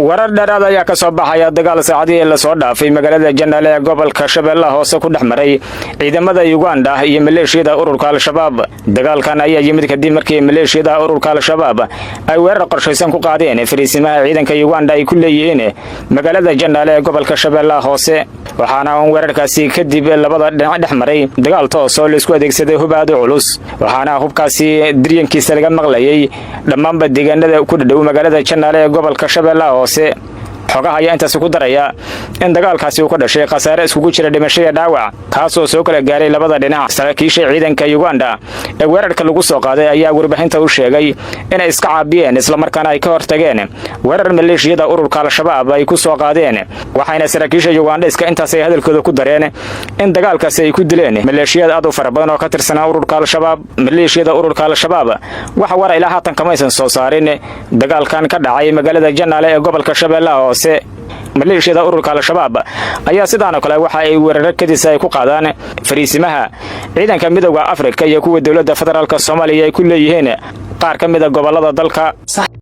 warar dheeraad ayaa ka soo baxaya dagaal saacadii la soo dhaafay magaalada Janaale ee gobolka Shabeellaha Hoose ku dhexmaray ciidamada Uganda iyo maleeshiyada ururka Al-Shabaab. Dagaalkan ayaa yimid kadib markii maleeshiyada ururka Al-Shabaab ay weerar qorshaysan ku qaadeen fariisimaha ciidanka Uganda ay ku leeyihiin magaalada Janaale ee gobolka Shabeellaha Hoose. waxaana weerarkaasi kadib labada dhinac dhexmaray dagaal toos oo la isku adeegsaday hubaad culus. waxaana hubkaasi diryankiisa laga maqlayay dhammaanba deegaanada ku dhow magaalada Janaale ee gobolka Shabeellaha Hoose. xogaha ayaa intaas ku daraya in dagaalkaasi uu ka dhashay khasaare isku jira dhimasho iyo dhaawac kaasoo soo kala gaaray labada dhinac. saraakiisha ciidanka Uganda ee weerarka lagu soo qaaday ayaa warbaahinta u sheegay inay iska caabiyeen isla markaana ay ka hortageen weerar maleeshiyada ururka Al-Shabaab ay ku soo qaadeen. waxayna saraakiisha Uganda iska intaas ay hadalkooda ku dareen in dagaalkaasi ay ku dileen maleeshiyada aad u fara badan oo ka tirsan ururka Al-Shabaab. maleeshiyada ururka Al-Shabaab waxa war ilaa haatan kama aysan soo saarin dagaalkan ka dhacay magaalada Janaale ee gobolka Shabeellaha Hoose. maleeshiyada ururka Al-Shabaab ayaa sidoo kale waxa ay weerar kadis ay ku qaadaan fariisimaha ciidanka midowga Afrika iyo kuwa dawladda federaalka Soomaaliya ay ku leeyihiin qaar ka mid ah gobolada dalka.